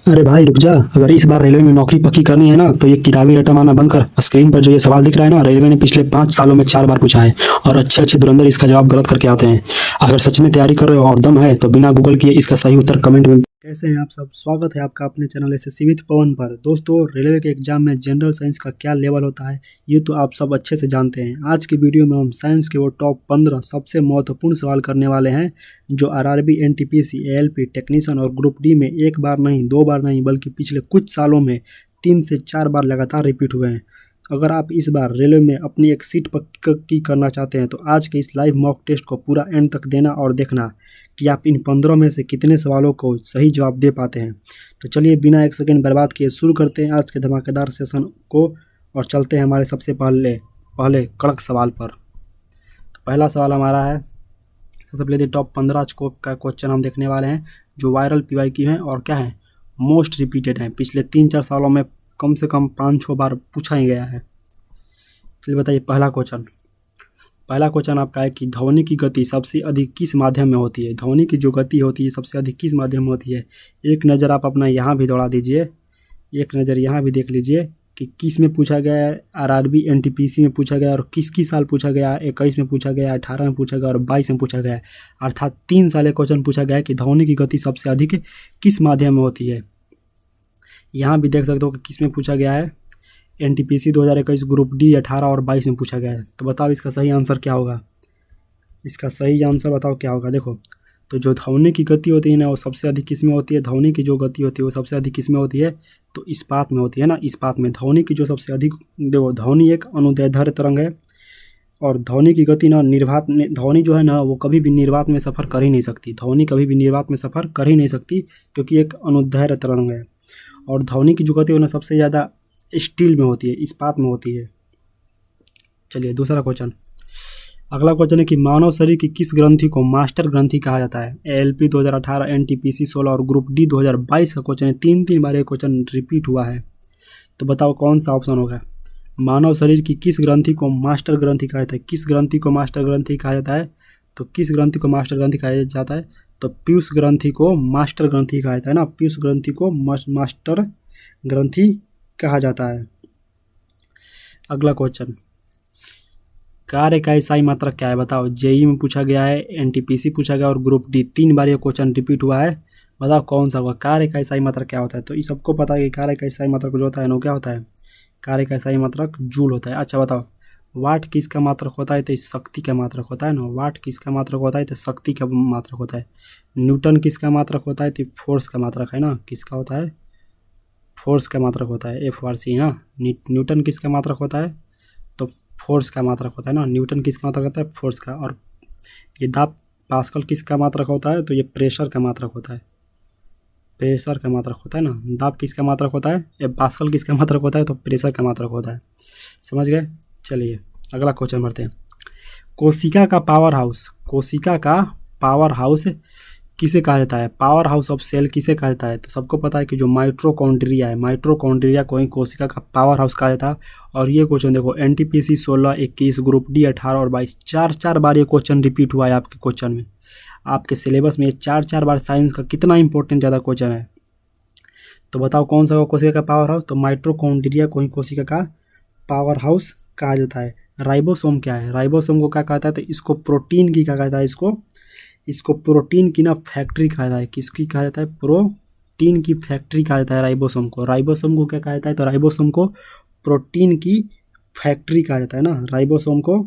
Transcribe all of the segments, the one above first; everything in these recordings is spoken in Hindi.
अरे भाई रुक जा। अगर इस बार रेलवे में नौकरी पक्की करनी है ना तो ये किताबी रट्टा मारना बंद कर। स्क्रीन पर जो ये सवाल दिख रहा है ना, रेलवे ने पिछले 5 सालों में 4 बार पूछा है और अच्छे अच्छे धुरंधर इसका जवाब गलत करके आते हैं। अगर सच में तैयारी कर रहे हो और दम है तो बिना गूगल किए इसका सही उत्तर कमेंट में। कैसे हैं आप सब? स्वागत है आपका अपने चैनल एसएससी विद पवन पर। दोस्तों, रेलवे के एग्जाम में जनरल साइंस का क्या लेवल होता है ये तो आप सब अच्छे से जानते हैं। आज की वीडियो में हम साइंस के वो टॉप 15 सबसे महत्वपूर्ण सवाल करने वाले हैं जो आरआरबी, एनटीपीसी, एएलपी, टेक्नीशियन और ग्रुप डी में एक बार नहीं, 2 बार नहीं, बल्कि पिछले कुछ सालों में 3 से 4 बार लगातार रिपीट हुए हैं। अगर आप इस बार रेलवे में अपनी एक सीट पक्की करना चाहते हैं तो आज के इस लाइव मॉक टेस्ट को पूरा एंड तक देना और देखना कि आप इन 15 में से कितने सवालों को सही जवाब दे पाते हैं। तो चलिए बिना एक सेकंड बर्बाद किए शुरू करते हैं आज के धमाकेदार सेशन को और चलते हैं हमारे सबसे पहले कड़क सवाल पर। तो पहला सवाल हमारा है, सबसे पहले टॉप 15 का क्वेश्चन हम देखने वाले हैं जो वायरल पीवाईक्यू हैं और क्या है, मोस्ट रिपीटेड हैं। पिछले 3-4 सालों में कम से कम 5-6 बार पूछा ही गया है। चलिए बताइए पहला क्वेश्चन आपका है कि ध्वनि की गति सबसे अधिक किस माध्यम में होती है। ध्वनि की जो गति होती है सबसे अधिक किस माध्यम में होती है। एक नज़र आप अपना यहाँ भी दौड़ा दीजिए, एक नज़र यहाँ भी देख लीजिए कि किस में पूछा गया है। आरआरबी, एनटीपीसी में पूछा गया और किस साल पूछा गया। 21 में पूछा गया, 18 में पूछा गया और 22 में पूछा गया। अर्थात 3 साल क्वेश्चन पूछा गया है कि ध्वनि की गति सबसे अधिक किस माध्यम में होती है। यहाँ भी देख सकते हो कि किस में पूछा गया है, एनटीपीसी 2021, ग्रुप डी 18 और 22 में पूछा गया है। तो बताओ इसका सही आंसर क्या होगा। इसका सही आंसर बताओ क्या होगा। देखो, तो जो ध्वनि की गति होती है ना वो सबसे अधिक किस में होती है। ध्वनि की जो गति होती है वो सबसे अधिक किस में होती है, तो इस्पात में होती है ना। इस्पात में ध्वनि की जो सबसे अधिक, देखो ध्वनि एक अनुदैर्ध्य तरंग है और ध्वनि की गति ना निर्वात में, ध्वनि जो है ना वो कभी भी निर्वात में सफ़र कर ही नहीं सकती। ध्वनि कभी भी निर्वात में सफ़र कर ही नहीं सकती क्योंकि एक अनुदैर्ध्य तरंग है। और ध्वनि की जो गति है ना सबसे ज़्यादा स्टील में होती है, इस्पात में होती है। चलिए दूसरा क्वेश्चन, अगला क्वेश्चन है कि मानव शरीर की किस ग्रंथि को मास्टर ग्रंथि कहा जाता है। एएलपी 2018, एनटीपीसी 16 और ग्रुप डी 2022 का क्वेश्चन है। 3 बार ये क्वेश्चन रिपीट हुआ है। तो बताओ कौन सा ऑप्शन होगा। मानव शरीर की किस ग्रंथि को मास्टर ग्रंथि कहा जाता है। किस ग्रंथि को मास्टर ग्रंथि कहा जाता है, तो किस ग्रंथि को मास्टर ग्रंथि कहा जाता है, तो पीयूष ग्रंथि को मास्टर ग्रंथि कहा जाता है ना। पीयूष ग्रंथि को मास्टर ग्रंथि कहा जाता है। अगला क्वेश्चन, कार्य का ईसाई मात्रक क्या है। बताओ, जेई में पूछा गया है, एनटीपीसी पूछा गया और ग्रुप डी 3 बार ये क्वेश्चन रिपीट हुआ है। बताओ कौन सा होगा। कार्य का ईसाई मात्रक क्या होता है, तो ये सबको पता है कि कार्य का ईसाई मात्रक जो होता है ना क्या होता है, कार्य का ईसाई मात्रक जूल होता है। अच्छा बताओ, वाट किसका मात्रक होता है, तो शक्ति का मात्रक होता है ना। वाट किसका मात्रक होता है, तो शक्ति का मात्रक होता है। न्यूटन किसका मात्रक होता है, तो फोर्स का मात्रक है ना। किसका होता है, फोर्स का मात्रक होता है, FRC ना। न्यूटन किसका मात्रक होता है, तो फोर्स का मात्रक होता है ना। न्यूटन किसका मात्रक होता है, फोर्स का। और ये दाब पास्कल किसका मात्रक होता है, तो ये प्रेशर का मात्रक होता है, प्रेशर का मात्रक होता है ना। दाब किसका मात्रक होता है, ये पास्कल किसका मात्रक होता है, तो प्रेशर का मात्रक होता है। समझ गए। चलिए अगला क्वेश्चन बढ़ते हैं। कोशिका का पावर हाउस, कोशिका का पावर हाउस किसे कहा जाता है। पावर हाउस ऑफ सेल किसे कहा जाता है, तो सबको पता है कि जो माइटोकॉन्ड्रिया है, माइटोकॉन्ड्रिया को ही कोशिका का पावर हाउस कहा जाता है। और ये क्वेश्चन देखो, एनटीपीसी 16, 21, ग्रुप डी 18 और 22, 4 बार ये क्वेश्चन रिपीट हुआ है आपके क्वेश्चन में। आपके सिलेबस में ये 4 बार साइंस का कितना इंपॉर्टेंट ज़्यादा क्वेश्चन है। तो बताओ कौन सा कोशिका का पावर हाउस, तो माइटोकॉन्ड्रिया को ही कोशिका का पावर हाउस कहा जाता है। राइबोसोम क्या है, राइबोसोम को क्या कहता है, तो इसको प्रोटीन की क्या कहता है, इसको प्रोटीन की ना फैक्ट्री कहा जाता है। किसकी कहा जाता है, प्रोटीन की फैक्ट्री कहा जाता है राइबोसोम को। राइबोसोम को क्या कहा जाता है, तो राइबोसोम को प्रोटीन की फैक्ट्री कहा जाता है ना। राइबोसोम को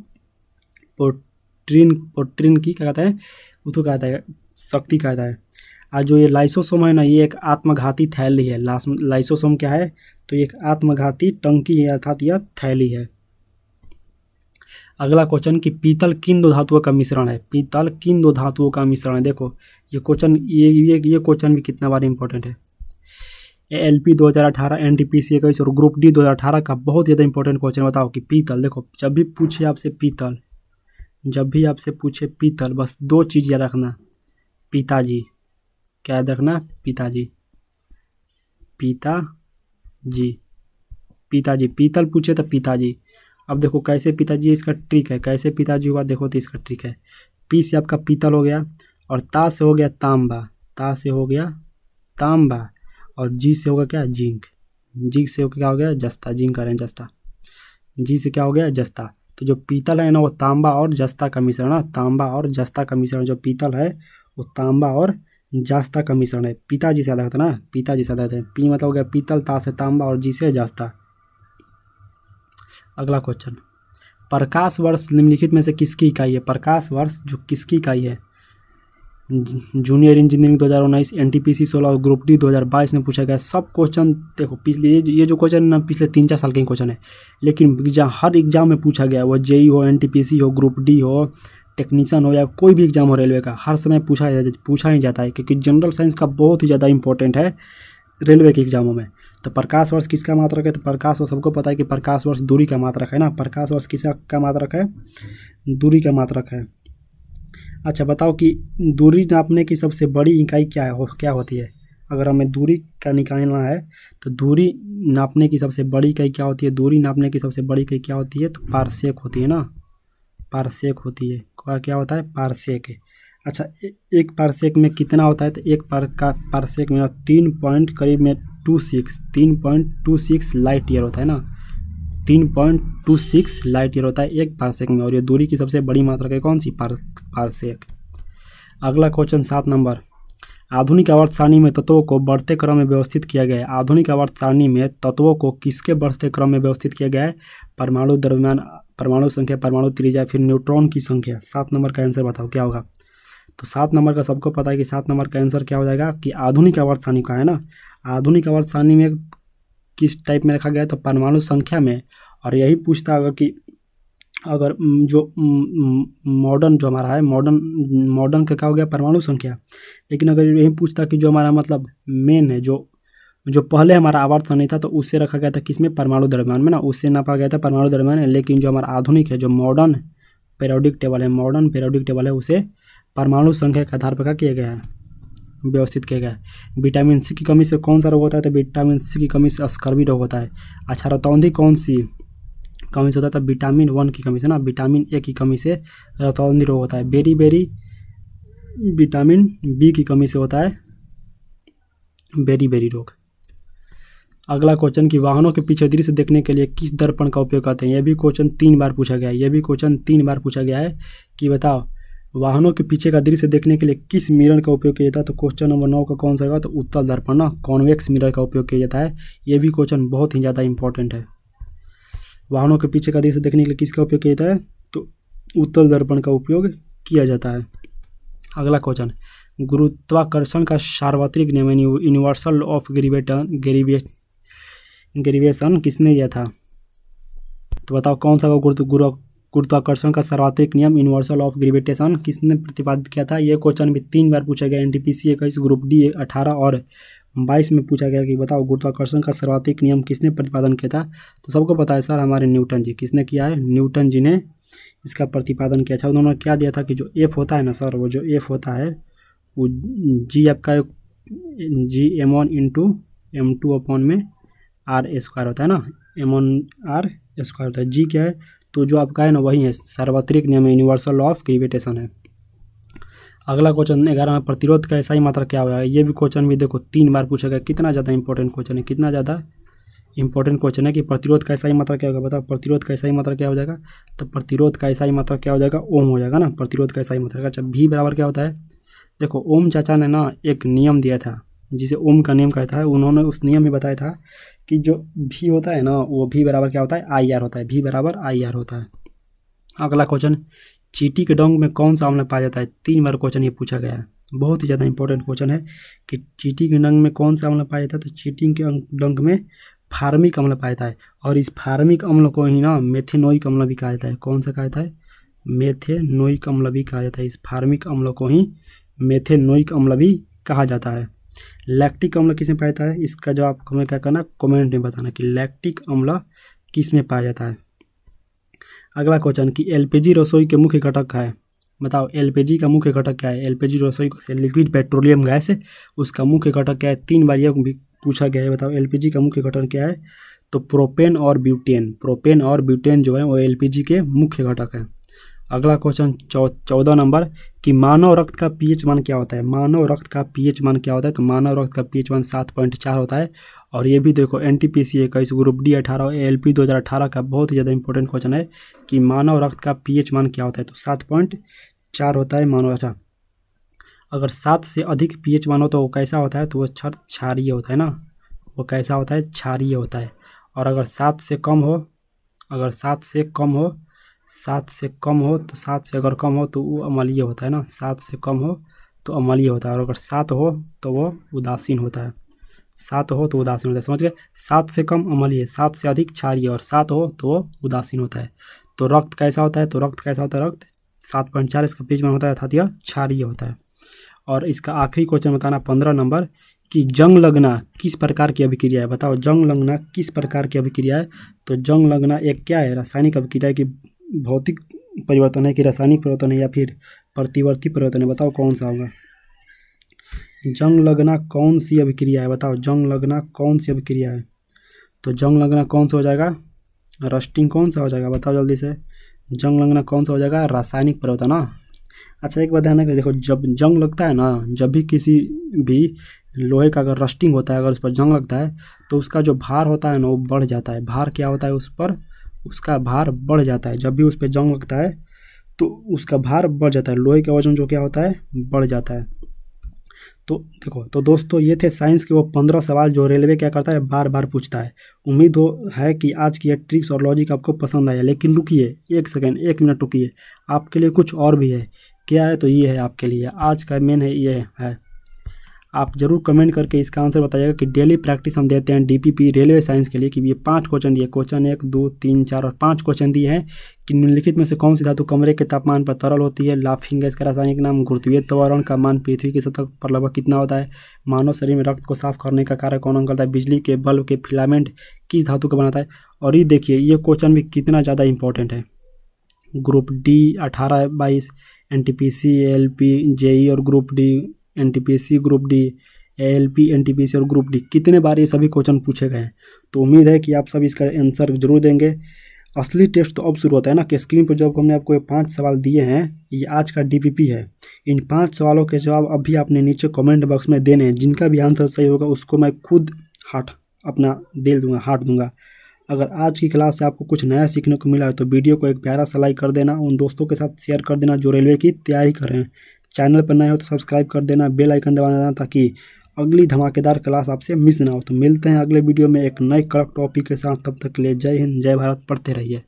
प्रोटीन की क्या कहता है, वो तो कहता है शक्ति कहता है। आज जो ये लाइसोसोम है ना, ये एक आत्मघाती थैली है। लाइसोसोम क्या है, तो ये एक आत्मघाती टंकी है, अर्थात यह थैली है। अगला क्वेश्चन कि पीतल किन 2 धातुओं का मिश्रण है। पीतल किन 2 धातुओं का मिश्रण है। देखो ये क्वेश्चन, ये क्वेश्चन भी कितना बार इंपॉर्टेंट है। एएलपी 2018, एनटीपीसी 21 और ग्रुप डी 2018 का बहुत ज़्यादा इंपॉर्टेंट क्वेश्चन। बताओ कि पीतल, देखो जब भी पूछे आपसे पीतल, जब भी आपसे पूछे पीतल, बस 2 चीज़ याद रखना, पिताजी। क्या याद रखना, पिताजी, पिताजी, पिताजी। पीतल पूछे तो पिताजी। अब देखो कैसे पिताजी, इसका ट्रिक है, कैसे पिताजी हुआ देखो, तो इसका ट्रिक है। पी से आपका पीतल हो गया और ता से हो गया तांबा, ता से हो गया तांबा और जी से होगा क्या, जिंक। जी से क्या हो गया, जस्ता, जिंक कह रहे हैं जस्ता। जी से क्या हो गया, जस्ता। तो जो पीतल है ना वो तांबा और जस्ता का मिश्रण है, तांबा और जस्ता का मिश्रण। जो पीतल है वो तांबा और जस्ता का मिश्रण है। पिताजी से याद आता है ना, पिताजी से याद आता है। पी मतलब हो गया पीतल, ता से तांबा और जी से जस्ता। अगला क्वेश्चन, प्रकाश वर्ष निम्नलिखित में से किसकी इकाई है। प्रकाश वर्ष जो किसकी इकाई है। जूनियर इंजीनियरिंग 2019, एनटीपीसी 16 और ग्रुप डी 2022 में पूछा गया। सब क्वेश्चन देखो पिछले ये जो क्वेश्चन ना पिछले 3-4 साल के क्वेश्चन है, लेकिन हर एग्जाम में पूछा गया। वो जेई हो, एनटीपीसी हो, ग्रुप डी हो, टेक्नीशियन हो या कोई भी एग्जाम हो रेलवे का, हर समय पूछा ही जाता है, क्योंकि जनरल साइंस का बहुत ही ज़्यादा इंपॉर्टेंट है रेलवे के एग्जामों में। तो प्रकाश वर्ष किसका मात्रक है, तो प्रकाश वर्ष सबको पता है कि प्रकाश वर्ष दूरी का मात्रक है ना। प्रकाश वर्ष किसका मात्रक है, दूरी का मात्रक है। अच्छा बताओ कि दूरी नापने की सबसे बड़ी इकाई क्या होती है। अगर हमें दूरी का निकालना है तो दूरी नापने की सबसे बड़ी इकाई क्या होती है। दूरी नापने की सबसे बड़ी इकाई क्या होती है, तो पारसेक होती है ना, पारसेक होती है। क्या होता है, पारसेक। अच्छा एक पारसेक में कितना होता है, तो एक पारसेक में 3.26 लाइट ईयर होता है ना, 3.26 लाइट ईयर होता है एक पारसेक में। और ये दूरी की सबसे बड़ी मात्रा है कौन सी, पारसेक। अगला क्वेश्चन 7 नंबर, आधुनिक आवर्त सारणी में तत्वों को बढ़ते क्रम में व्यवस्थित किया गया है। आधुनिक आवर्त सारणी में तत्वों को किसके बढ़ते क्रम में व्यवस्थित किया गया है। परमाणु द्रव्यमान, परमाणु संख्या, परमाणु त्रिज्या, फिर न्यूट्रॉन की संख्या। 7 नंबर का आंसर बताओ क्या होगा। तो 7 नंबर का सबको पता है कि 7 नंबर का आंसर क्या हो जाएगा कि आधुनिक आवर्त सारणी का है ना। आधुनिक आवर्त सारणी में किस टाइप में रखा गया है, तो परमाणु संख्या में। और यही पूछता अगर कि अगर जो मॉडर्न जो हमारा है, मॉडर्न का क्या हो गया, परमाणु संख्या। लेकिन अगर यही पूछता कि जो हमारा मतलब मेन है, जो पहले हमारा आवर्त सारणी था, तो उससे रखा गया था किसमें, परमाणु द्रव्यमान में ना, उससे नापा गया था परमाणु द्रव्यमान। लेकिन जो हमारा आधुनिक है, जो मॉडर्न पीरियोडिक टेबल है, उसे परमाणु संख्या के आधार पर क्या किया गया है, व्यवस्थित किया गया है। विटामिन सी की कमी से कौन सा रोग होता है, तो विटामिन सी की कमी से स्कर्वी रोग होता है। अच्छा रतौंधी कौन सी कमी से होता है, तो विटामिन 1 की कमी से ना, विटामिन ए की कमी से रतौंधी रोग होता है। बेरी विटामिन बी की कमी से होता है बेरी रोग। अगला क्वेश्चन कि वाहनों के पीछे दृश्य देखने के लिए किस दर्पण का उपयोग करते हैं। यह भी क्वेश्चन 3 बार पूछा गया है। कि बताओ वाहनों के पीछे का दृश्य देखने के लिए किस मिरर का उपयोग किया जाता है। तो क्वेश्चन नंबर 9 का कौन सा होगा, तो उत्तल दर्पण ना, कॉन्वेक्स मिरर का उपयोग किया जाता है। ये भी क्वेश्चन बहुत ही ज़्यादा इंपॉर्टेंट है। वाहनों के पीछे का दृश्य देखने के लिए किसका उपयोग किया जाता है, तो उत्तल दर्पण का उपयोग किया जाता है। अगला क्वेश्चन, गुरुत्वाकर्षण का सार्वत्रिक नियम यूनिवर्सल ऑफ ग्रेविटेशन किसने दिया था। तो बताओ कौन सा गुरुत्वाकर्षण का सार्वत्रिक नियम यूनिवर्सल ऑफ ग्रेविटेशन किसने प्रतिपादित किया था। यह क्वेश्चन भी 3 बार पूछा गया। एनटीपीसी 21, ग्रुप डी 18 और 22 में पूछा गया कि बताओ गुरुत्वाकर्षण का सर्वाधिक नियम किसने प्रतिपादन किया था। तो सबको पता है सर, हमारे न्यूटन जी। किसने किया है, न्यूटन जी ने इसका प्रतिपादन किया था। उन्होंने क्या दिया था कि जो एफ होता है ना सर, वो जो एफ होता है वो जी आपका m1 इंटू m2 अपॉन में r² होता है ना, m1r² होता है। जी क्या है, तो जो आपका है ना वही है सार्वत्रिक नियम, यूनिवर्सल ऑफ ग्रेविटेशन है। अगला क्वेश्चन 11 में प्रतिरोध का SI मात्रा क्या होगा। ये भी क्वेश्चन भी देखो 3 बार पूछा गया। कितना ज़्यादा इंपॉर्टेंट क्वेश्चन है, कितना ज़्यादा इंपॉर्टेंट क्वेश्चन है कि प्रतिरोध का SI मात्रा क्या होगा। बताओ प्रतिरोध का SI मात्रा क्या हो जाएगा, तो प्रतिरोध का SI मात्रा क्या हो जाएगा, ओम हो जाएगा ना। प्रतिरोध का SI मात्रा। अच्छा भी बराबर क्या होता है, देखो ओम चाचा ने ना एक नियम दिया था जिसे ओम का नियम कहता है। उन्होंने उस नियम में बताया था कि जो भी होता है ना, वो भी बराबर क्या होता है, IR होता है। भी बराबर IR होता है। अगला क्वेश्चन, चींटी के डंक में कौन सा अम्ल पाया जाता है। 3 बार क्वेश्चन ये पूछा गया है, बहुत ही ज़्यादा इंपॉर्टेंट क्वेश्चन है कि चींटी के डंक में कौन सा अम्ल पाया जाता है। तो चींटी के डंक में फार्मिक अम्ल पाया जाता है। और इस फार्मिक अम्ल को ही ना मेथेनोइक अम्ल भी कहा जाता है। कौन सा कहा जाता है, मेथेनोइक अम्ल भी कहा जाता है। इस फार्मिक अम्ल को ही मेथेनोइक अम्ल भी कहा जाता है। लैक्टिक अम्ल किस में पाया जाता है, इसका जवाब हमें क्या करना, कमेंट में बताना कि लैक्टिक अम्ल किस में पाया जाता है। अगला क्वेश्चन कि LPG रसोई के मुख्य घटक है। बताओ LPG का मुख्य घटक क्या है। LPG रसोई से लिक्विड पेट्रोलियम गैस है, उसका मुख्य घटक क्या है। 3 बार यह भी पूछा गया है। बताओ LPG का मुख्य घटक क्या है, तो प्रोपेन और ब्यूटेन जो है वो LPG के मुख्य घटक है। अगला क्वेश्चन 14 नंबर कि मानव रक्त का पीएच मान क्या होता है। मानव रक्त का पीएच मान क्या होता है, तो मानव रक्त का पीएच मान 7.4 होता है। और ये भी देखो एनटीपीसी 21, ग्रुप डी 18, एएलपी 2018 का बहुत ही ज़्यादा इंपॉर्टेंट क्वेश्चन है कि मानव रक्त का पीएच मान क्या होता है, तो 7.4 होता है मानव। अच्छा, अगर 7 से अधिक पीएच मान हो तो वो कैसा होता है, तो वो क्षारीय होता है ना, वो कैसा होता है, क्षारीय होता है। और अगर 7 से कम हो, अगर 7 से कम हो, 7 से कम हो तो 7 से अगर कम हो तो वो अम्लीय होता है ना, 7 से कम हो तो अम्लीय होता है। और अगर 7 हो तो वो उदासीन होता है, 7 हो तो उदासीन होता है, समझ गए। 7 से कम अम्लीय, 7 से अधिक क्षारीय और 7 हो तो वो उदासीन होता है। तो रक्त कैसा होता है, तो रक्त कैसा होता है, रक्त 7.4 इसका पीएच मान होता है, अर्थात यह क्षारीय होता है। और इसका आखिरी क्वेश्चन बताना 15 नंबर कि जंग लगना किस प्रकार की अभिक्रिया है। बताओ जंग लगना किस प्रकार की अभिक्रिया है। तो जंग लगना एक क्या है, रासायनिक अभिक्रिया की भौतिक परिवर्तन है कि रासायनिक परिवर्तन है या फिर प्रतिवर्ती परिवर्तन है, बताओ कौन सा होगा। जंग लगना कौन सी अभिक्रिया है, बताओ जंग लगना कौन सी अभिक्रिया है। तो जंग लगना कौन सा हो जाएगा, रस्टिंग कौन सा हो जाएगा, बताओ जल्दी से। जंग लगना कौन सा हो जाएगा, रासायनिक परिवर्तन ना। अच्छा एक बात ध्यान रखना, देखो जब जंग लगता है ना, जब भी किसी भी लोहे का अगर रस्टिंग होता है, अगर उस पर जंग लगता है तो उसका जो भार होता है ना वो बढ़ जाता है। भार क्या होता है उस पर, उसका भार बढ़ जाता है। जब भी उस पर जंग लगता है तो उसका भार बढ़ जाता है, लोहे का वजन जो क्या होता है, बढ़ जाता है। तो देखो, तो दोस्तों ये थे साइंस के वो 15 सवाल जो रेलवे क्या करता है, बार बार पूछता है। उम्मीद है कि आज की ये ट्रिक्स और लॉजिक आपको पसंद आया। लेकिन रुकिए एक सेकंड, 1 मिनट रुकिए, आपके लिए कुछ और भी है। क्या है, तो ये है आपके लिए आज का मेन है, ये है। आप जरूर कमेंट करके इसका आंसर बताइएगा कि डेली प्रैक्टिस हम देते हैं डीपीपी रेलवे साइंस के लिए कि ये 5 क्वेश्चन दिए, क्वेश्चन 1 2 3 4 और 5 क्वेश्चन दिए हैं कि निम्नलिखित में से कौन सी धातु कमरे के तापमान पर तरल होती है। लाफिंग गैस का रासायनिक नाम, गुरुत्वीय त्वरण का मान पृथ्वी की सतह पर लगभग कितना होता है, मानव शरीर में रक्त को साफ करने का कार्य कौन करता है, बिजली के बल्ब के फिलामेंट किस धातु का बनाता है। और ये देखिए ये क्वेश्चन भी कितना ज़्यादा इंपॉर्टेंट है। Group D 18-22, NTPC, ALP, JE और group D, NTPC, group D, ALP, NTPC और ग्रुप डी, कितने बार ये सभी क्वेश्चन पूछे गए हैं। तो उम्मीद है कि आप सब इसका आंसर जरूर देंगे। असली टेस्ट तो अब शुरू होता है ना, कि स्क्रीन पर जब हमने आपको ये 5 सवाल दिए हैं, ये आज का डीपीपी है। इन 5 सवालों के जवाब अभी आपने नीचे कमेंट बॉक्स में देने हैं। जिनका भी आंसर सही होगा उसको मैं खुद हाथ अपना दे दूंगा, हाथ दूंगा। अगर आज की क्लास से आपको कुछ नया सीखने को मिला है तो वीडियो को एक प्यारा सा लाइक कर देना, उन दोस्तों के साथ शेयर कर देना जो रेलवे की तैयारी कर रहे हैं। चैनल पर नए हो तो सब्सक्राइब कर देना, बेल आइकन दबा देना ताकि अगली धमाकेदार क्लास आपसे मिस ना हो। तो मिलते हैं अगले वीडियो में एक नए कड़क टॉपिक के साथ, तब तक के लिए जय हिंद जय भारत, पढ़ते रहिए।